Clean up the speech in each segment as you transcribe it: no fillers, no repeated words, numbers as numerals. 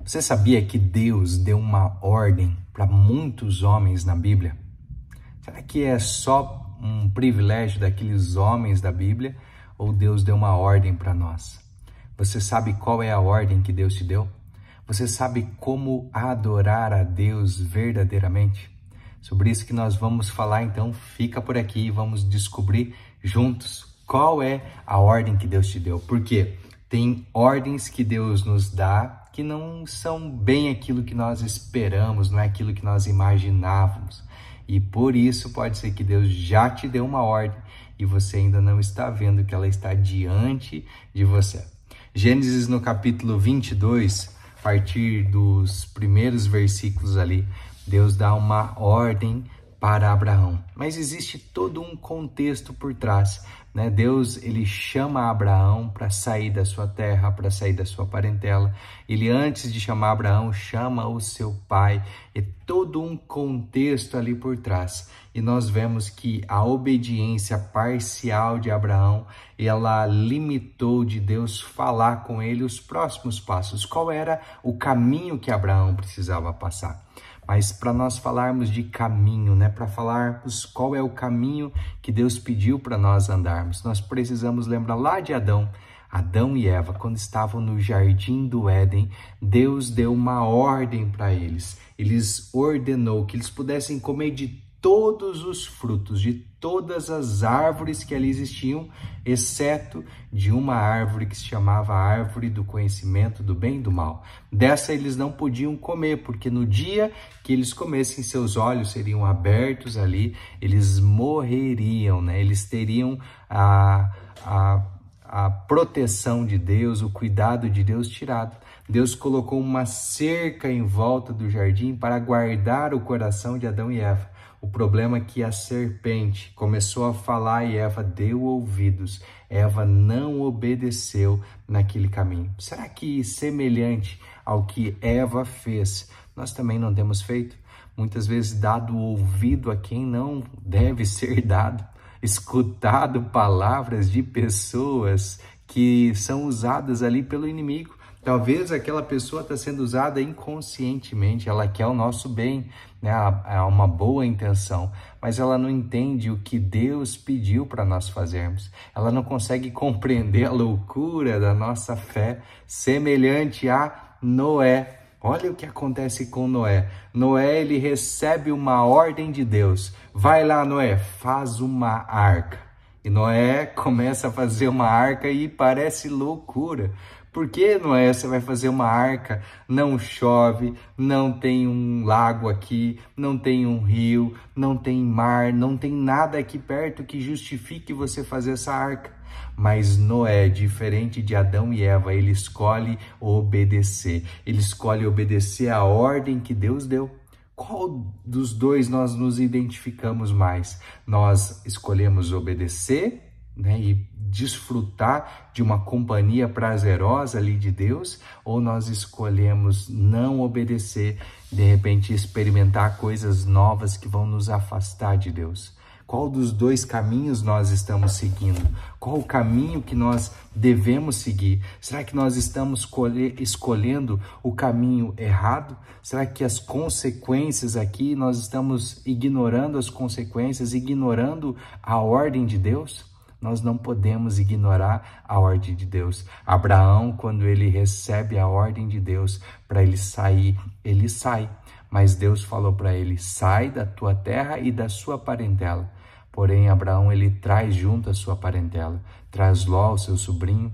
Você sabia que Deus deu uma ordem para muitos homens na Bíblia? Será que é só um privilégio daqueles homens da Bíblia ou Deus deu uma ordem para nós? Você sabe qual é a ordem que Deus te deu? Você sabe como adorar a Deus verdadeiramente? Sobre isso que nós vamos falar, então fica por aqui e vamos descobrir juntos qual é a ordem que Deus te deu. Porque tem ordens que Deus nos dá que não são bem aquilo que nós esperamos, não é aquilo que nós imaginávamos. E por isso pode ser que Deus já te deu uma ordem e você ainda não está vendo que ela está diante de você. Gênesis no capítulo 22, a partir dos primeiros versículos ali, Deus dá uma ordem para Abraão. Mas existe todo um contexto por trás, né? Deus, ele chama Abraão para sair da sua terra, para sair da sua parentela. Ele, antes de chamar Abraão, chama o seu pai. É todo um contexto ali por trás. E nós vemos que a obediência parcial de Abraão, ela limitou de Deus falar com ele os próximos passos. Qual era o caminho que Abraão precisava passar? Mas para nós falarmos de caminho, né? Para falarmos qual é o caminho que Deus pediu para nós andarmos, nós precisamos lembrar lá de Adão e Eva, quando estavam no jardim do Éden. Deus deu uma ordem para eles. Eles ordenou que eles pudessem comer de todos os frutos, de todas as árvores que ali existiam, exceto de uma árvore que se chamava a árvore do conhecimento do bem e do mal. Dessa eles não podiam comer, porque no dia que eles comessem, seus olhos seriam abertos ali, eles morreriam, né? Eles teriam a proteção de Deus, o cuidado de Deus tirado. Deus colocou uma cerca em volta do jardim para guardar o coração de Adão e Eva. O problema é que a serpente começou a falar e Eva deu ouvidos. Eva não obedeceu naquele caminho. Será que, semelhante ao que Eva fez, nós também não temos feito? Muitas vezes dado ouvido a quem não deve ser dado, escutado palavras de pessoas que são usadas ali pelo inimigo. Talvez aquela pessoa está sendo usada inconscientemente, ela quer o nosso bem, né? É uma boa intenção, mas ela não entende o que Deus pediu para nós fazermos. Ela não consegue compreender a loucura da nossa fé, semelhante a Noé. Olha o que acontece com Noé. Noé, ele recebe uma ordem de Deus. Vai lá, Noé, faz uma arca. E Noé começa a fazer uma arca e parece loucura. Por que, Noé, você vai fazer uma arca? Não chove, não tem um lago aqui, não tem um rio, não tem mar, não tem nada aqui perto que justifique você fazer essa arca. Mas Noé, diferente de Adão e Eva, ele escolhe obedecer. Ele escolhe obedecer a ordem que Deus deu. Qual dos dois nós nos identificamos mais? Nós escolhemos obedecer, né, e desfrutar de uma companhia prazerosa ali de Deus, ou nós escolhemos não obedecer, de repente experimentar coisas novas que vão nos afastar de Deus? Qual dos dois caminhos nós estamos seguindo? Qual o caminho que nós devemos seguir? Será que nós estamos escolhendo o caminho errado? Será que as consequências aqui, nós estamos ignorando as consequências, ignorando a ordem de Deus? Nós não podemos ignorar a ordem de Deus. Abraão, quando ele recebe a ordem de Deus para ele sair, ele sai. Mas Deus falou para ele, sai da tua terra e da sua parentela. Porém, Abraão, ele traz junto a sua parentela, traz Ló, o seu sobrinho.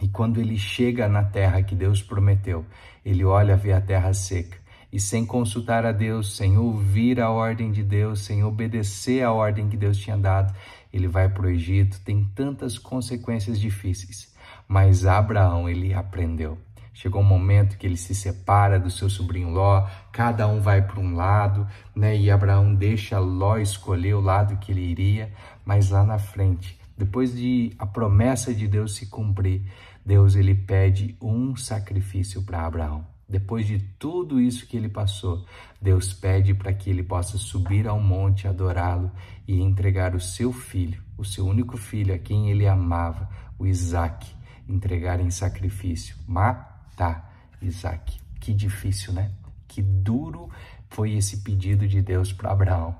E quando ele chega na terra que Deus prometeu, ele olha, vê a terra seca. E sem consultar a Deus, sem ouvir a ordem de Deus, sem obedecer a ordem que Deus tinha dado, ele vai para o Egito. Tem tantas consequências difíceis, mas Abraão, ele aprendeu. Chegou um momento que ele se separa do seu sobrinho Ló, cada um vai para um lado, né? E Abraão deixa Ló escolher o lado que ele iria, mas lá na frente, depois de a promessa de Deus se cumprir, Deus, ele pede um sacrifício para Abraão. Depois de tudo isso que ele passou, Deus pede para que ele possa subir ao monte, adorá-lo e entregar o seu filho, o seu único filho, a quem ele amava, o Isaque, entregar em sacrifício, matar Isaque. Que difícil, né? Que duro foi esse pedido de Deus para Abraão.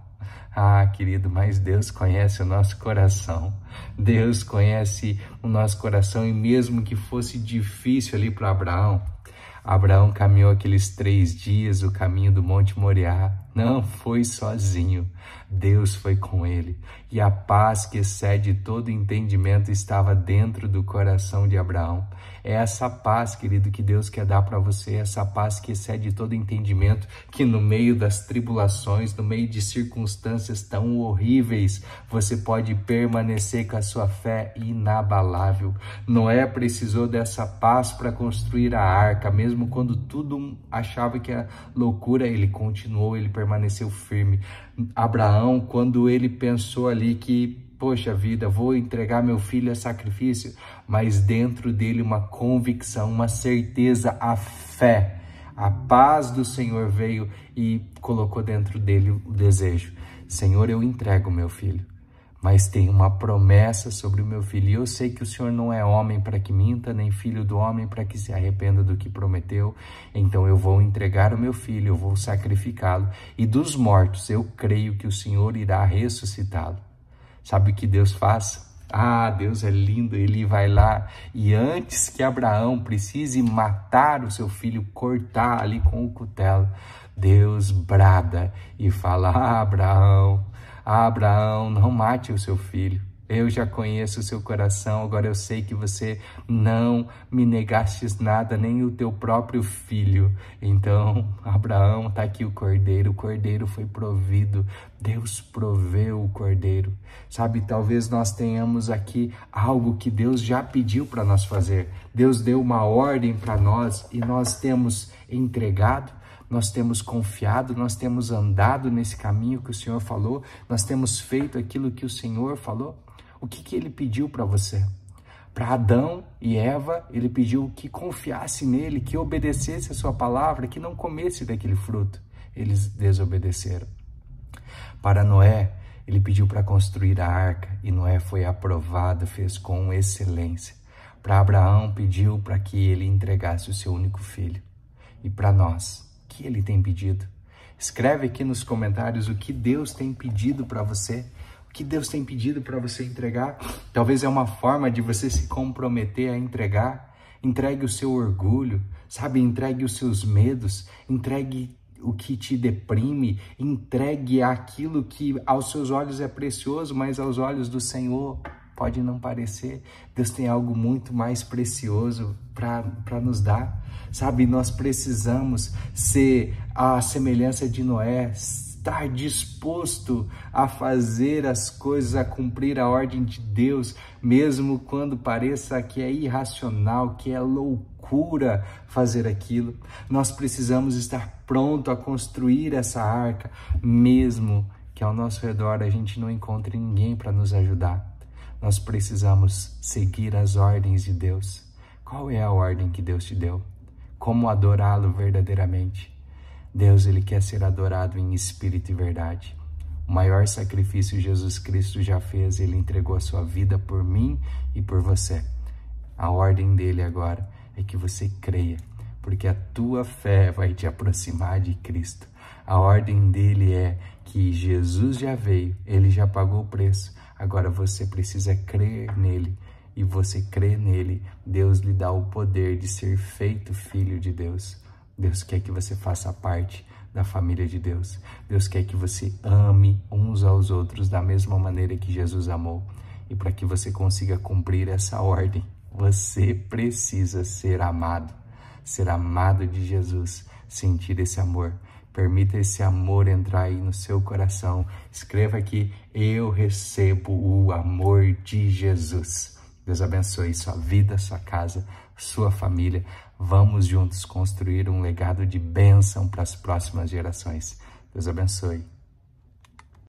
Ah, querido, mas Deus conhece o nosso coração. Deus conhece o nosso coração, e mesmo que fosse difícil ali para Abraão, Abraão caminhou aqueles 3 dias o caminho do Monte Moriá. Não foi sozinho, Deus foi com ele. E a paz que excede todo entendimento estava dentro do coração de Abraão. É essa paz, querido, que Deus quer dar para você, essa paz que excede todo entendimento, que no meio das tribulações, no meio de circunstâncias tão horríveis, você pode permanecer com a sua fé inabalável. Noé precisou dessa paz para construir a arca, mesmo quando tudo achava que era loucura, ele continuou, ele permaneceu firme. Abraão, quando ele pensou ali que, poxa vida, vou entregar meu filho a sacrifício, mas dentro dele uma convicção, uma certeza, a fé, a paz do Senhor veio e colocou dentro dele o desejo. Senhor, eu entrego meu filho, mas tem uma promessa sobre o meu filho, e eu sei que o Senhor não é homem para que minta, nem filho do homem para que se arrependa do que prometeu, então eu vou entregar o meu filho, eu vou sacrificá-lo, e dos mortos eu creio que o Senhor irá ressuscitá-lo. Sabe o que Deus faz? Ah, Deus é lindo, ele vai lá e antes que Abraão precise matar o seu filho, cortar ali com o cutelo, Deus brada e fala: Abraão, não mate o seu filho. Eu já conheço o seu coração, agora eu sei que você não me negastes nada, nem o teu próprio filho. Então, Abraão, está aqui o cordeiro foi provido, Deus proveu o cordeiro. Sabe, talvez nós tenhamos aqui algo que Deus já pediu para nós fazer. Deus deu uma ordem para nós e nós temos entregado. Nós temos confiado, nós temos andado nesse caminho que o Senhor falou, nós temos feito aquilo que o Senhor falou. O que ele pediu para você? Para Adão e Eva, ele pediu que confiasse nele, que obedecesse a sua palavra, que não comesse daquele fruto. Eles desobedeceram. Para Noé, ele pediu para construir a arca e Noé foi aprovado, fez com excelência. Para Abraão, pediu para que ele entregasse o seu único filho. E para nós, o que ele tem pedido? Escreve aqui nos comentários o que Deus tem pedido para você. O que Deus tem pedido para você entregar. Talvez é uma forma de você se comprometer a entregar. Entregue o seu orgulho, sabe? Entregue os seus medos, entregue o que te deprime, entregue aquilo que aos seus olhos é precioso, mas aos olhos do Senhor pode não parecer. Deus tem algo muito mais precioso para nos dar, sabe? Nós precisamos ser a semelhança de Noé, estar disposto a fazer as coisas, a cumprir a ordem de Deus, mesmo quando pareça que é irracional, que é loucura fazer aquilo. Nós precisamos estar pronto a construir essa arca, mesmo que ao nosso redor a gente não encontre ninguém para nos ajudar. Nós precisamos seguir as ordens de Deus. Qual é a ordem que Deus te deu? Como adorá-lo verdadeiramente? Deus, ele quer ser adorado em espírito e verdade. O maior sacrifício Jesus Cristo já fez, ele entregou a sua vida por mim e por você. A ordem dele agora é que você creia, porque a tua fé vai te aproximar de Cristo. A ordem dele é que Jesus já veio, ele já pagou o preço. Agora você precisa crer nele, e você crê nele, Deus lhe dá o poder de ser feito filho de Deus. Deus quer que você faça parte da família de Deus. Deus quer que você ame uns aos outros da mesma maneira que Jesus amou. E para que você consiga cumprir essa ordem, você precisa ser amado de Jesus, sentir esse amor. Permita esse amor entrar aí no seu coração. Escreva aqui: eu recebo o amor de Jesus. Deus abençoe sua vida, sua casa, sua família. Vamos juntos construir um legado de bênção para as próximas gerações. Deus abençoe.